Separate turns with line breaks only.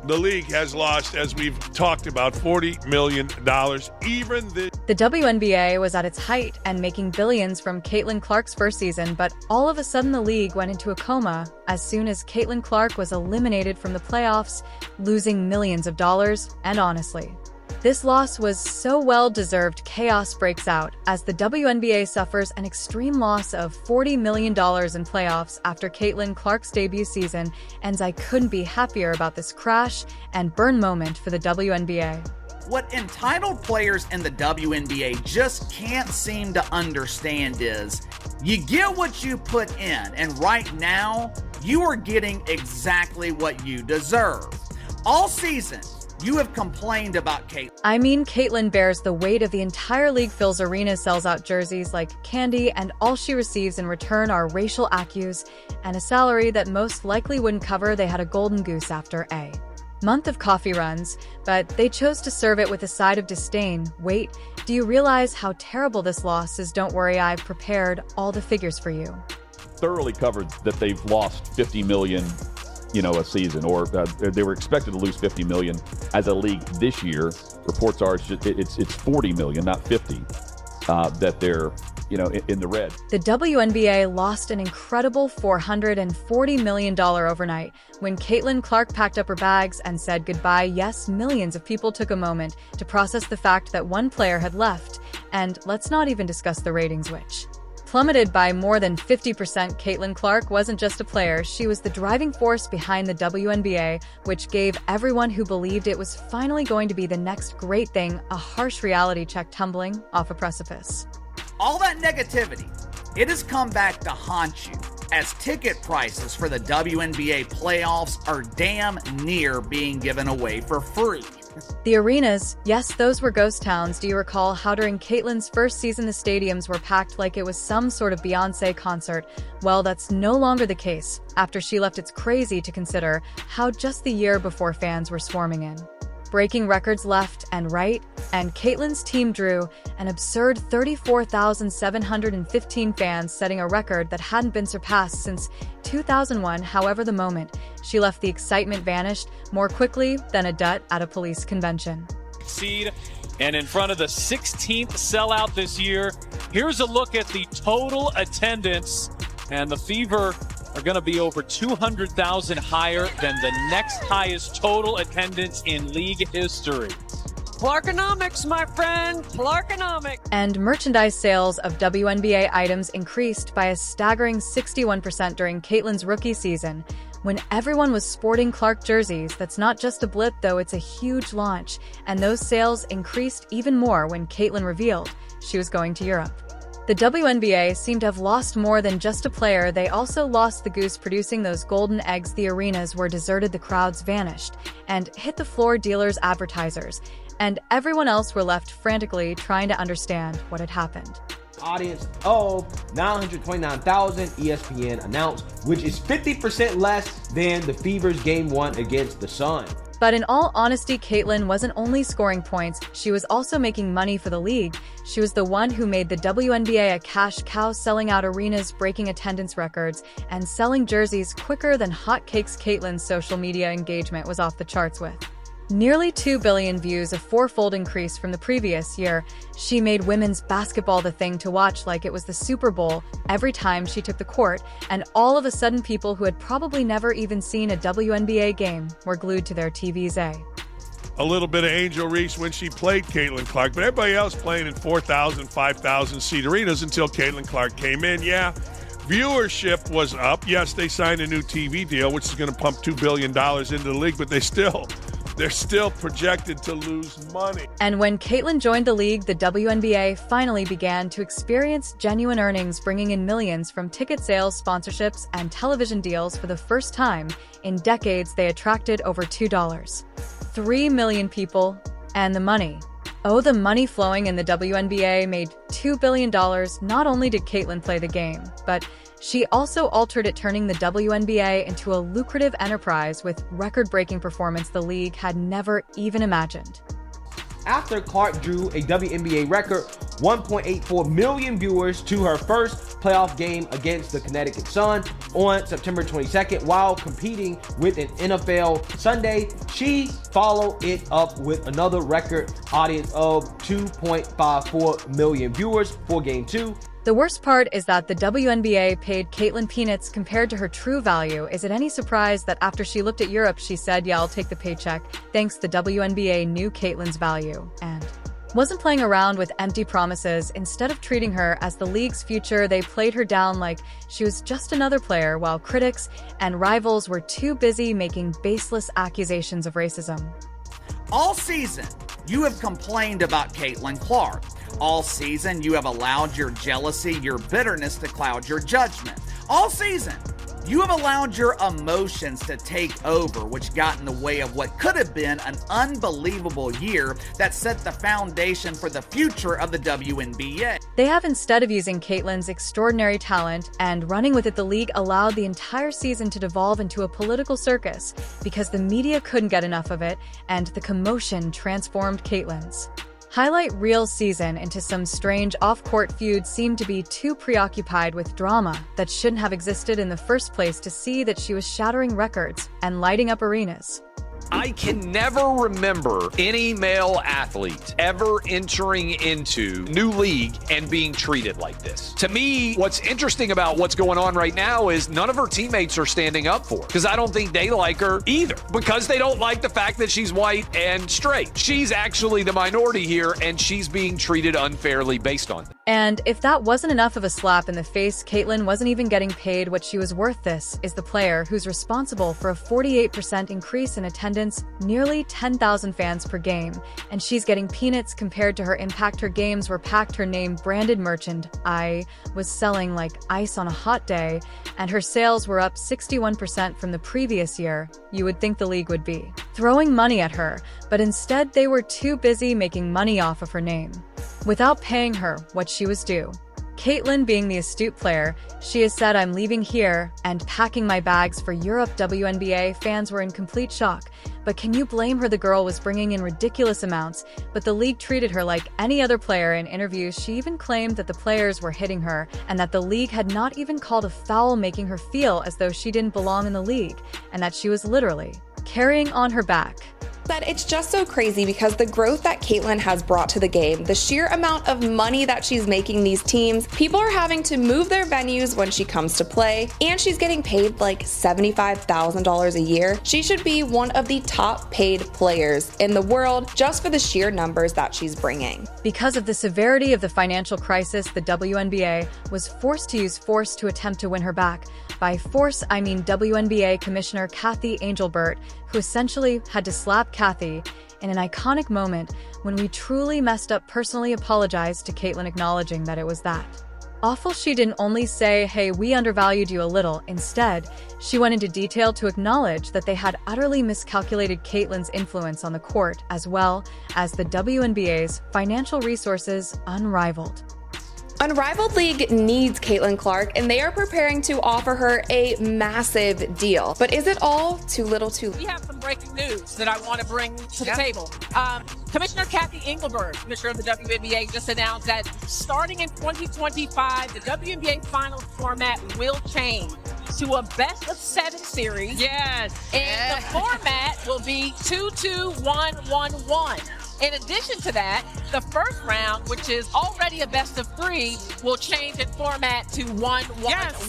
The league has lost, as we've talked about, $40 million. Even
the WNBA was at its height and making billions from Caitlin Clark's first season, but all of a sudden the league went into a coma as soon as Caitlin Clark was eliminated from the playoffs, losing millions of dollars. And honestly, this loss was so well-deserved. Chaos breaks out as the WNBA suffers an extreme loss of $40 million in playoffs after Caitlin Clark's debut season, and I couldn't be happier about this crash and burn moment for the WNBA.
What entitled players in the WNBA just can't seem to understand is you get what you put in, and right now you are getting exactly what you deserve. All season, you have complained about Caitlin.
I mean, Caitlin bears the weight of the entire league, fills arenas, sells out jerseys like candy, and all she receives in return are racial accuse and a salary that most likely wouldn't cover. They had a golden goose after a month of coffee runs, but they chose to serve it with a side of disdain. Wait, do you realize how terrible this loss is? Don't worry, I've prepared all the figures for you.
Thoroughly covered that they've lost $50 million a season, or they were expected to lose $50 million as a league this year. Reports are it's $40 million, not 50, that they're in the red.
The WNBA lost an incredible $440 million overnight when Caitlin Clark packed up her bags and said goodbye. Yes, millions of people took a moment to process the fact that one player had left, and let's not even discuss the ratings, which plummeted by more than 50%. Caitlin Clark wasn't just a player, she was the driving force behind the WNBA, which gave everyone who believed it was finally going to be the next great thing a harsh reality check, tumbling off a precipice.
All that negativity, it has come back to haunt you, as ticket prices for the WNBA playoffs are damn near being given away for free.
The arenas, yes, those were ghost towns. Do you recall how during Caitlin's first season the stadiums were packed like it was some sort of Beyoncé concert? Well, that's no longer the case after she left. It's crazy to consider how just the year before fans were swarming in, breaking records left and right, and Caitlin's team drew an absurd 34,715 fans, setting a record that hadn't been surpassed since 2001. However, the moment she left, the excitement vanished more quickly than a dut at a police convention.
And in front of the 16th sellout this year, here's a look at the total attendance, and the Fever are going to be over 200,000 higher than the next highest total attendance in league history. Clarkonomics, my friend, Clarkonomics.
And merchandise sales of WNBA items increased by a staggering 61% during Caitlin's rookie season, when everyone was sporting Clark jerseys. That's not just a blip, though, it's a huge launch, and those sales increased even more when Caitlin revealed she was going to Europe. The WNBA seemed to have lost more than just a player. They also lost the goose producing those golden eggs. The arenas were deserted, the crowds vanished and hit the floor. Dealers, advertisers, and everyone else were left frantically trying to understand what had happened.
Audience of 929,000, ESPN announced, which is 50% less than the Fever's Game 1 against the Sun.
But in all honesty, Caitlin wasn't only scoring points, she was also making money for the league. She was the one who made the WNBA a cash cow, selling out arenas, breaking attendance records, and selling jerseys quicker than hotcakes. Caitlin's social media engagement was off the charts with nearly 2 billion views, a fourfold increase from the previous year. She made women's basketball the thing to watch like it was the Super Bowl every time she took the court, and all of a sudden people who had probably never even seen a WNBA game were glued to their TVs.
A little bit of Angel Reese when she played Caitlin Clark, but everybody else playing in 4,000, 5,000 seat arenas until Caitlin Clark came in. Yeah, viewership was up. Yes, they signed a new TV deal, which is going to pump $2 billion into the league, but they're still projected to lose money.
And when Caitlin joined the league, the WNBA finally began to experience genuine earnings, bringing in millions from ticket sales, sponsorships, and television deals. For the first time in decades, they attracted over 3 million people. And the money. Oh, the money flowing in the WNBA made $2 billion. Not only did Caitlin play the game, but she also altered it, turning the WNBA into a lucrative enterprise with record-breaking performance the league had never even imagined.
after Clark drew a WNBA record 1.84 million viewers to her first playoff game against the Connecticut Sun on September 22nd while competing with an NFL Sunday. She followed it up with another record audience of 2.54 million viewers for Game 2.
The worst part is that the WNBA paid Caitlin peanuts compared to her true value. Is it any surprise that after she looked at Europe, she said, yeah, I'll take the paycheck. Thanks, the WNBA knew Caitlin's value and wasn't playing around with empty promises. Instead of treating her as the league's future, they played her down like she was just another player, while critics and rivals were too busy making baseless accusations of racism.
All season, you have complained about Caitlin Clark. All season, you have allowed your jealousy, your bitterness to cloud your judgment. All season, you have allowed your emotions to take over, which got in the way of what could have been an unbelievable year that set the foundation for the future of the WNBA.
They have, instead of using Caitlin's extraordinary talent and running with it, the league allowed the entire season to devolve into a political circus because the media couldn't get enough of it, and the commotion transformed Caitlin's highlight reel season into some strange off-court feud. Seemed to be too preoccupied with drama that shouldn't have existed in the first place to see that she was shattering records and lighting up arenas.
I can never remember any male athlete ever entering into new league and being treated like this. To me, what's interesting about what's going on right now is none of her teammates are standing up for her because I don't think they like her either because they don't like the fact that she's white and straight. She's actually the minority here and she's being treated unfairly based on that.
And if that wasn't enough of a slap in the face, Caitlin wasn't even getting paid what she was worth. This is the player who's responsible for a 48% increase in attendance, nearly 10,000 fans per game, and she's getting peanuts compared to her impact. Her games were packed, her name branded merchant. I was selling like ice on a hot day, and her sales were up 61% from the previous year. You would think the league would be throwing money at her, but instead they were too busy making money off of her name without paying her what she was due. Caitlin, being the astute player she has said, I'm leaving here and packing my bags for Europe. WNBA fans were in complete shock. But can you blame her? The girl was bringing in ridiculous amounts, but the league treated her like any other player. In interviews, she even claimed that the players were hitting her and that the league had not even called a foul, making her feel as though she didn't belong in the league and that she was literally carrying on her back.
That it's just so crazy because the growth that Caitlin has brought to the game, the sheer amount of money that she's making these teams, people are having to move their venues when she comes to play, and she's getting paid like $75,000 a year. She should be one of the top paid players in the world just for the sheer numbers that she's bringing.
Because of the severity of the financial crisis, the WNBA was forced to use force to attempt to win her back. By force, I mean WNBA Commissioner Kathy Angelbert, who essentially had to slap Kathy in an iconic moment when we truly messed up, personally apologized to Caitlin, acknowledging that it was that awful. She didn't only say, hey, we undervalued you a little. Instead, she went into detail to acknowledge that they had utterly miscalculated Caitlin's influence on the court, as well as the WNBA's financial resources unrivaled.
Unrivaled League needs Caitlin Clark, and they are preparing to offer her a massive deal. But is it all too little too late?
We have some breaking news that I want to bring to the table. Commissioner Kathy Engelbert, Commissioner of the WNBA, just announced that starting in 2025, the WNBA Finals format will change to a best-of-7 series. Yes. And the format will be 2-2-1-1-1. In addition to that, the first round, which is already a best-of-3, will change in format to 1-1-1. Yes.